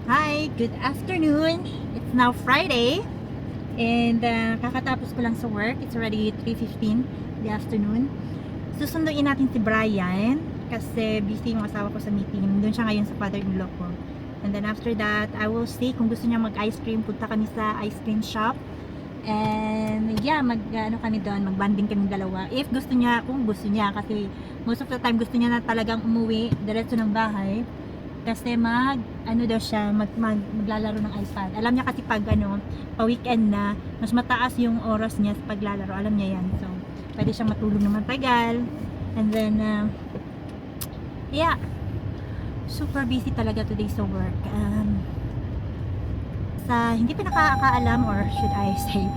Hi, good afternoon. It's now Friday and kakatapos ko lang sa work. It's already 3:15 in the afternoon. Susunduin natin si Brian kasi busy yung asawa ko sa meeting. Doon siya ngayon sa father-in-law ko. And then after that, I will see kung gusto niya mag-ice cream. Punta kami sa ice cream shop. And yeah, kami doon, mag-banding kami dalawa. If gusto niya, kung gusto niya, kasi most of the time gusto niya na talagang umuwi diretso ng bahay. Kasi maglalaro ng iPad. Alam niya kasi pag pa weekend na, mas mataas yung oras niya sa paglalaro. Alam niya yan. So, pwede siyang matulog ng matagal. And then, yeah. Super busy talaga today sa work. Hindi pa nakakaalam, or should I say,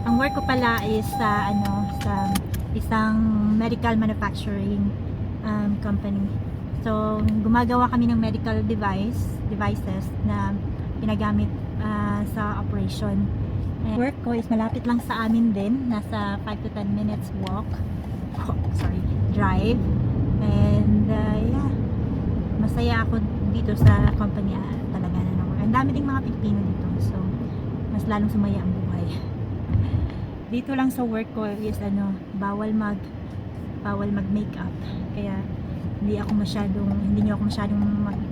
ang work ko pala is sa isang medical manufacturing company. So, gumagawa kami ng medical devices na ginagamit sa operation. And work ko is malapit lang sa amin din, nasa 5 to 10 minutes drive. And yeah, masaya ako dito sa company talaga na work. Ang dami ding mga Pilipino dito, so mas lalong sumaya ang buhay. Dito lang sa work ko is bawal mag makeup, kaya hindi niyo ako masyadong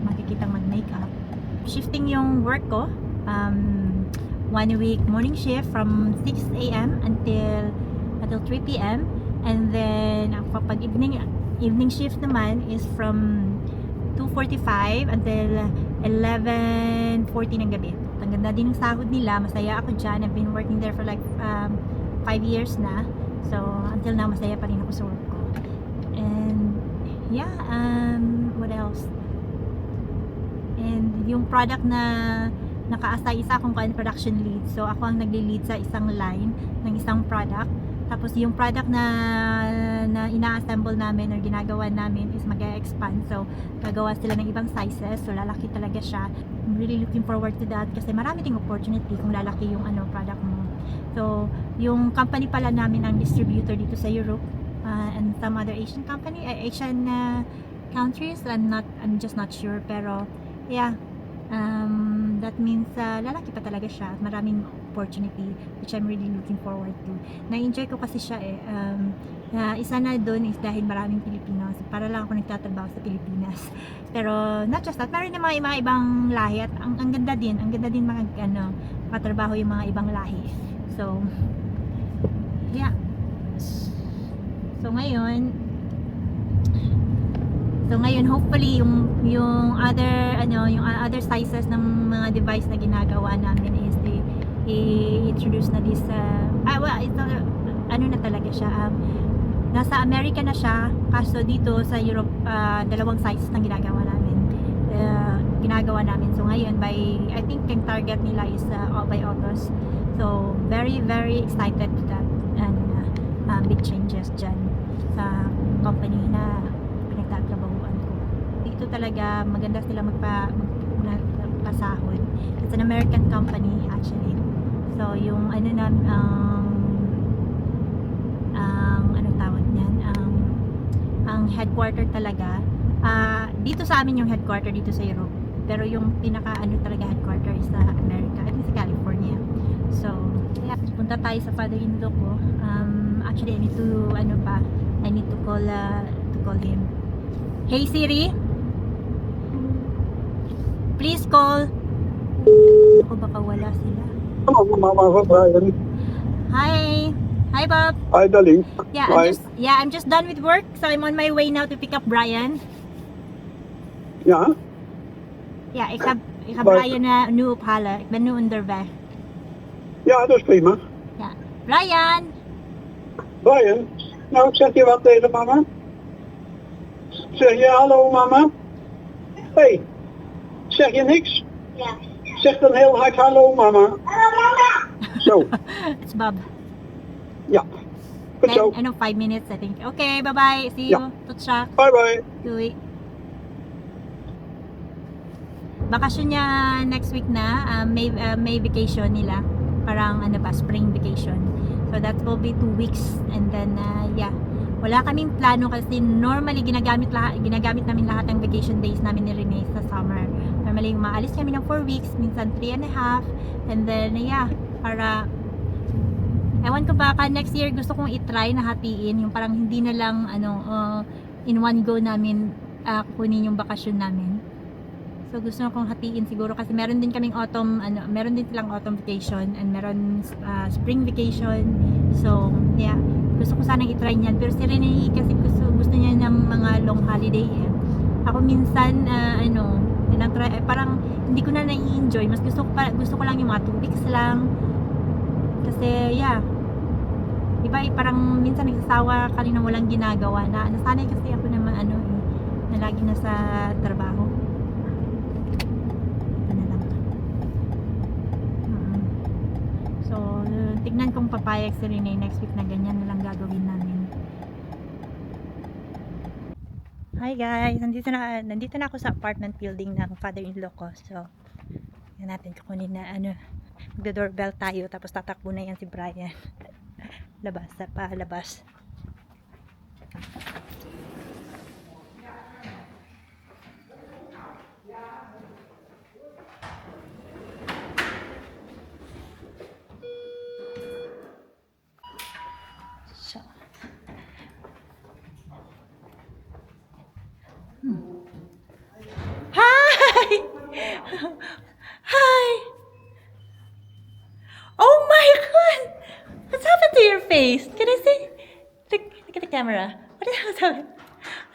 makikitang mag makeup. Shifting yung work ko, 1 week morning shift from 6 AM until 3 PM, and then pag evening shift naman is from 2:45 until 11:40 ng gabi. Ang ganda din ng sahod nila, masaya ako dyan. I've been working there for like 5 years na. So, until now, masaya pa rin ako sa work ko. And, yeah, what else? And yung product na naka-assign, isa akong production lead. So, ako ang nagli-lead sa isang line ng isang product. Tapos yung product na ina-assemble namin or ginagawa namin is mag-expand. So, gagawa sila ng ibang sizes. So, lalaki talaga siya. I'm really looking forward to that kasi marami ding opportunity kung lalaki yung product mo. So, yung company pala namin ang distributor dito sa Europe and some other Asian countries. I'm just not sure. Pero, yeah. That means lalaki pa talaga siya at maraming opportunity, which I'm really looking forward to. Na-enjoy ko kasi siya isa na doon is dahil maraming Pilipinos, para lang ako nagtatrabaho sa Pilipinas. Pero not just that, meron yung mga ibang lahi at ang ganda din makatrabaho yung mga ibang lahi. So yeah, so ngayon hopefully yung other sizes ng mga device na ginagawa namin is i-introduce na this ito na talaga siya, nasa America na siya, kaso dito sa Europe dalawang sizes na ginagawa namin. So ngayon I think yung target nila is by August. So very very excited to that and big changes dyan sa company na pinagtatrabahuan ko. Dito talaga maganda sila magpasahod. It's an American company actually. So yung ang headquarter talaga dito sa amin yung headquarter dito sa Europe. Pero yung pinaka talaga headquarter is sa America, I think sa California. So, yeah, punta tayo sa father-in-law ko. Actually I need to call him. Hey Siri, please call. Ako, baka wala sila. Mama, Brian. Hi Bob. Hi, darling. Yeah, Hi. I'm just done with work, so I'm on my way now to pick up Brian. Ja, Ja, ik heb Maar- Brian nu ophalen. Ik ben nu onderweg. ja, dat is prima. Ja. Brian! Brian, nou zeg je wat tegen mama? Zeg je hallo mama? Hey, zeg je niks? Ja. Zeg dan heel hard hallo mama. Zo, It's Bob. ja. Goed zo. 5 minutes I think. Okay, bye-bye. See you. Ja. Tot siya. Bye bye. Doei. Bakasyon niya next week na. May vacation nila. Parang spring vacation. So that will be 2 weeks. And then, yeah. Wala kaming plano kasi normally ginagamit namin lahat ng vacation days namin ni Renee sa summer. Normally, maalis kami ng 4 weeks, minsan 3.5. And then, yeah, para, ewan ko baka next year gusto kong itry na hatiin, yung parang hindi na lang, in one go namin, kunin yung bakasyon namin. So, gusto kong hatiin siguro kasi meron din kaming meron din silang autumn vacation and meron spring vacation. So, yeah, gusto ko sanang itry niyan. Pero si Renee kasi gusto niya ng mga long holiday eh. Ako minsan, parang hindi ko na nai-enjoy. Mas gusto ko lang yung mga 2 weeks lang. Kasi, yeah, iba parang minsan nagsasawa ka rin na walang ginagawa na nasanay kasi ako naman na lagi na sa trabaho. So, tignan kong papayag si Renee next week na ganyan na lang gagawin namin. Hi guys, nandito na ako sa apartment building ng father-in-law ko. So, yan natin kukunin na magdo-doorbell tayo tapos tatakbo na yan si Brian. Labas. So, Hi! Hi! Oh my God! What's happened to your face? Can I see? Look at the camera. What happened?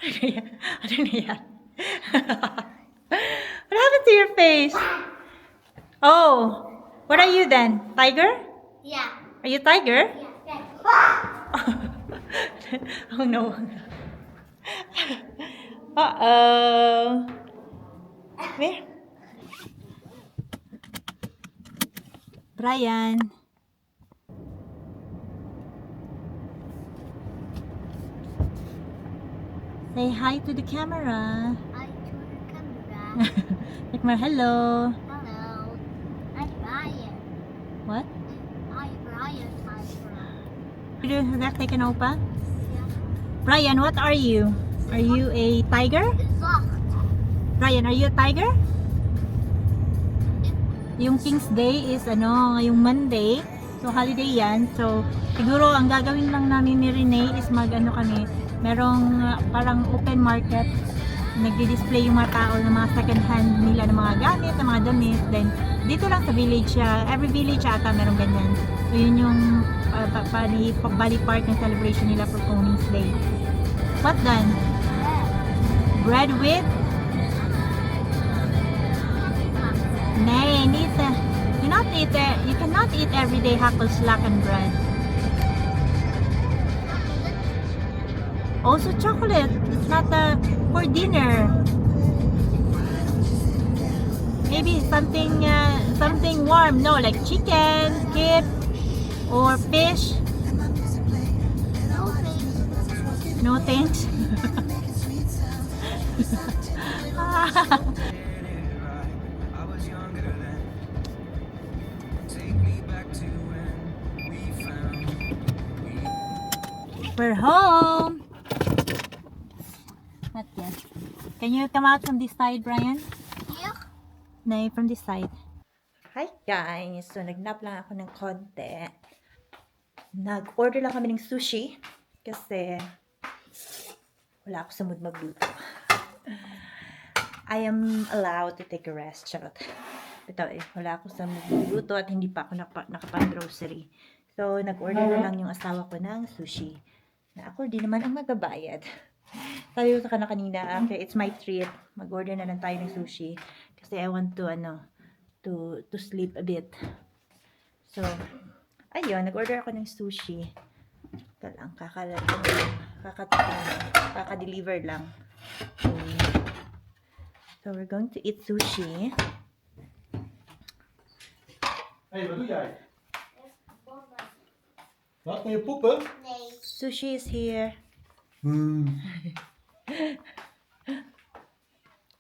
Ano na yan? What happened to your face? Oh, what are you then? Tiger? Yeah. Are you tiger? Yeah. Oh no. Uh-oh. Where? Brian. Say hi to the camera. I to the camera. Like hello. Hello. I'm Brian. What? I'm Brian Tiger. You have taken opa? Yeah. Brian, what are you? Are you a tiger? Soft. Brian, are you a tiger? Yung King's Day is ngayong Monday. So holiday yan. So siguro ang gagawin lang namin ni Renee is kami. Merong parang open market. Nagdi-display yung mga tao ng mga second hand nila ng mga gamit, ng mga damit. Then dito lang sa village, every village ata meron ganyan. So yun yung Bali Park ng celebration nila for King's Day. What then? Bread with? Nay, you cannot eat everyday hakelslag and bread. Also chocolate. It's not for dinner. Maybe something warm. No, like chicken, kip, or fish. No No thanks. We're home. Not yet. Can you come out from this side, Brian? Yeah. No, from this side. Hi guys! So, nagnap lang ako ng konti. Nag-order lang kami ng sushi kasi wala ako sa mood magluto. I am allowed to take a rest. Charot. Ito wala ako sa mood magluto at hindi pa ako nakapag-grocery. So, nag-order na lang yung asawa ko ng sushi. Na ako din naman ang magbabayad. Sabi ko sa kanina, okay, it's my treat. Mag-order na lang tayo ng sushi. Kasi I want to sleep a bit. So, ayun, nag-order ako ng sushi. Ito lang, kaka-deliver lang. So, we're going to eat sushi. Hey, wat doe jij? Wat, kun je poepen? Nee. Sushi is here.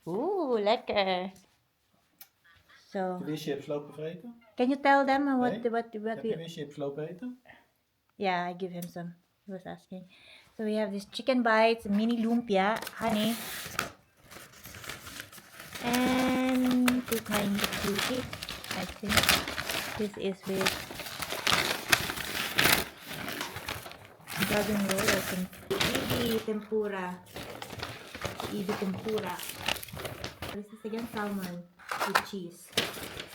Ooh, lekker. So, Heb je weer chips lopen vreten? can you tell them what Nee. what Heb je we... weer chips lopen eten? Yeah, I give him some. He was asking. So we have this chicken bites, mini lumpia, honey, and sushi. I think this is with dragon roll or ebi tempura. Ebi tempura. This is again salmon with cheese.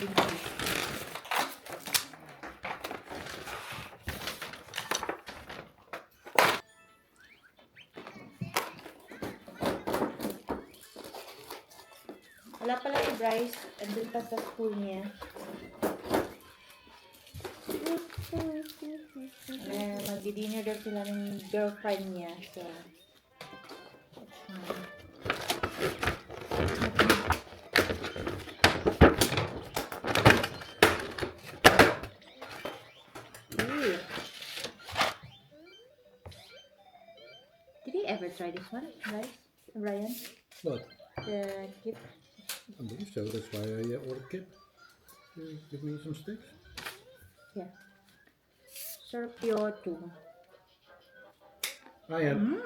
With cheese. Wala pala si Bryce. Andun pa sa school niya. Mag-dinner daw sila ng girlfriend niya. So, Ooh. Did you ever try this one, Bryce? Ryan? What? The kip? I believe so. That's why I ordered kip. Give me some sticks. Yeah. Serpio 2. Ryan.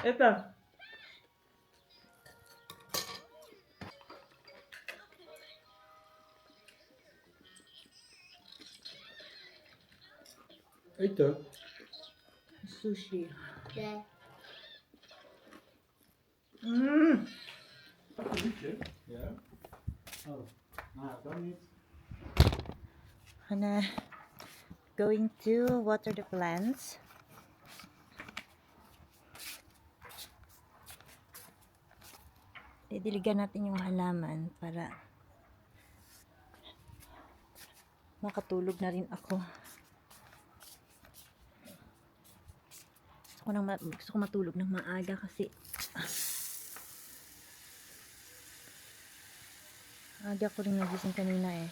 Ito. Eten. Sushi. Yeah. Liedje? Ja. Oh, nou, dan niet. Gonna going to water the plants. Didiligan natin yung halaman para makatulog na rin ako. Gusto ko matulog ng maaga kasi aga ko rin nagising kanina eh.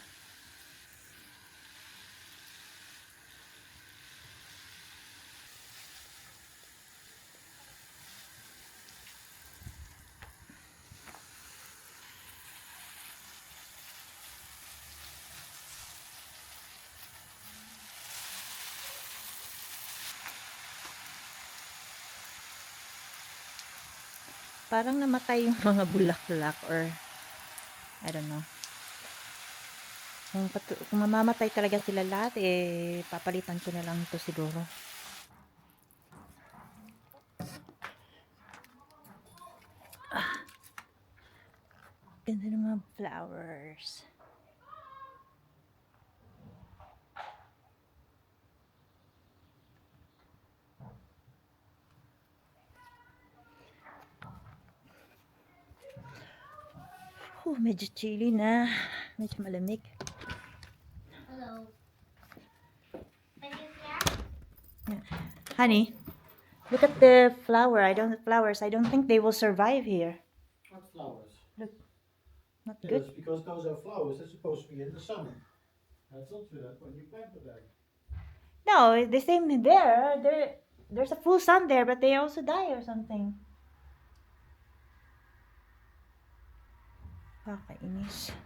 Parang namatay yung mga bulaklak or I don't know. Kung mamamatay talaga sila lahat, eh, papalitan ko na lang ito siguro. Ganda ng mga flowers. Medyo chilly na. Medyo malamig. Hello. Are you here? Honey, look at the flowers. I don't think they will survive here. What flowers? Not Yeah, good. that's because those are flowers. They're supposed to be in the summer. I told you that when you planted them. No, the same there. There's a full sun there, but they also die or something. Kakainis.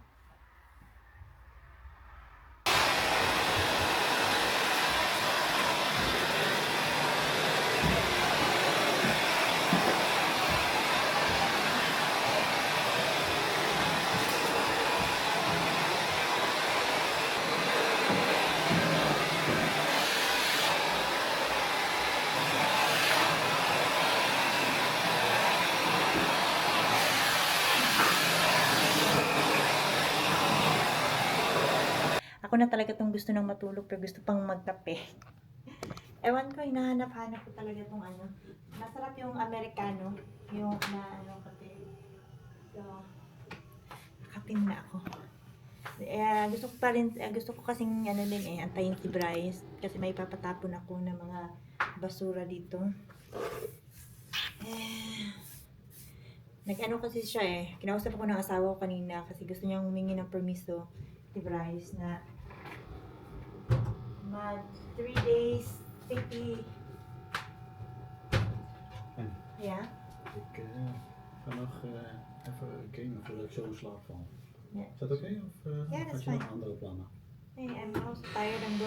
Ako na talaga tong gusto nang matulog pero gusto pang magkape. Ewan ko, hinahanap-hanap ko talaga tong ano. Masarap yung Americano. Yung na ano kape. So, kape na ako. Gusto ko pa rin, gusto ko kasing ano din antayin si Bryce. Kasi may papatapon ako ng mga basura dito. Nag-ano kasi siya kinausap ako ng asawa ko kanina kasi gusto niyang humingi ng permiso si Bryce na mag 3 days city. Ja? Ik ga nog even gamen voordat ik zo in slaap val. Ja. Is dat oké? Of Ja, dat had is je nog fijn. andere plannen? Hey, I'm also tired and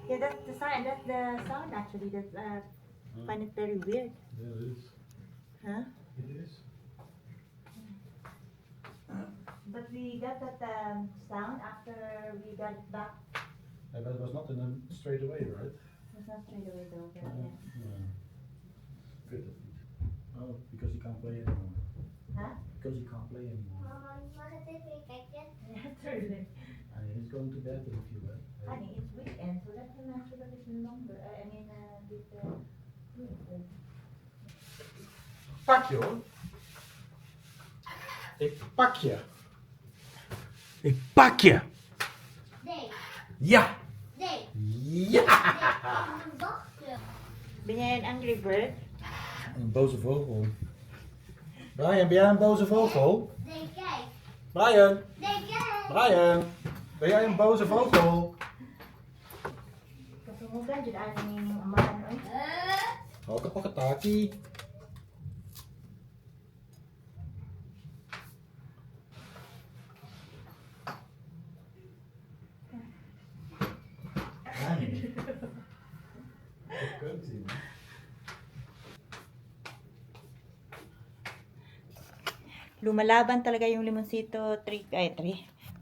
yeah, that's the sound. That's the sound actually. That's find it very weird. Yeah, it is. Huh? It is. But we got that sound after we got it back. Yeah, but it was not in a straight away, right? It was not straight away though. But Yeah. Good. Oh, because you can't play anymore. Huh? Because you can't play anymore. Mama, mag het even kijken? Yeah, truly. And he's going to bed in a few minutes. Honey, it's weekend, so that's the natural that it's longer. I mean, this weekend. Pak je hoor. Ik pak je. Ik pak je. Nee, Ja. nee, Ja. nee, ik wachten. Ben jij een Angry Bird? Een boze vogel. Brian, ben jij een boze vogel? Nee, kijk. Brian, Nee, kijk. Brian, ben jij een boze vogel? Kasumugan, dyan ano yung amahan, oy. Hou ka pakataki. Dat kunt hij. Lumalaban talaga yung limonsito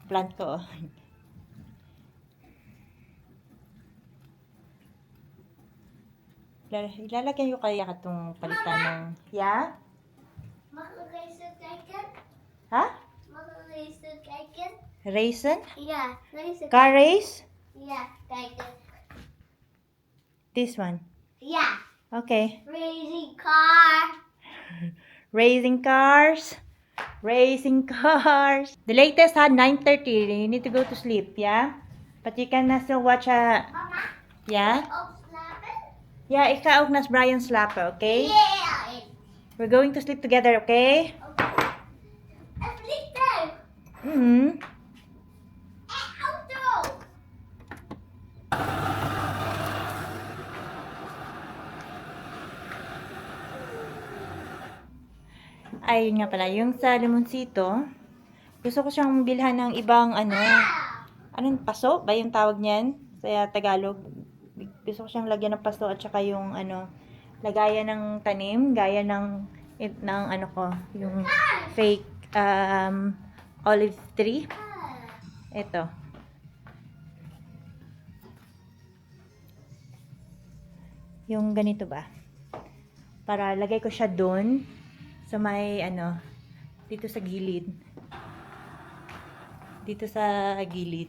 plant ko. Oh. Ilalagyan ko kaya itong palitan ng... Yeah? Mag ik racen kijken? Ha? Mag ik racen kijken? Raisin? Ja, racen. Car race? Ja, kijken. This one. Ja, Okay. racing car. Racing cars. Racing cars. The latest ha, 9:30. You need to go to sleep, yeah? But you can still watch Mama, yeah? opslapen? Yeah, ik ga ook naar Brian slapen, okay? Yeah. We're going to sleep together, okay? Een vliegtuig. Mm-hmm. Een auto. Ay, yun nga pala, yung sa limonsito, gusto ko siyang bilhan ng ibang anong paso ba yung tawag niyan sa Tagalog? Gusto ko siyang lagyan ng paso at saka yung lagayan ng tanim, gaya ng yung fake olive tree. Ito. Yung ganito ba? Para lagay ko siya doon sa may dito sa gilid. Dito sa gilid.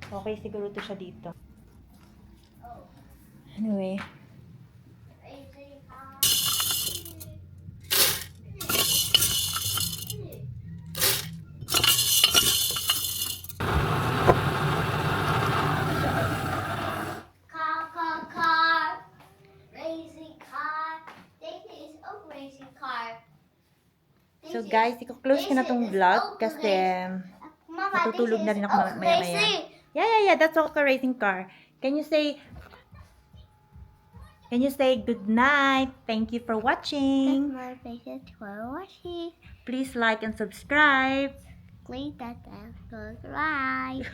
Okay siguro to siya dito. Anyway, Racing car. Car. Racing car. Deze is ook racing car. so guys, i-close ko na tong vlog kasi Mama, matutulog na rin ako ook maya-maya. racing. Yeah, that's also a racing car. Can you say good night? Thank you for watching. My favorite for watching. Please like and subscribe. Click that and subscribe.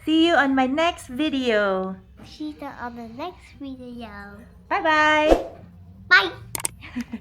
See you on my next video. See you on the next video. Bye-bye. Bye.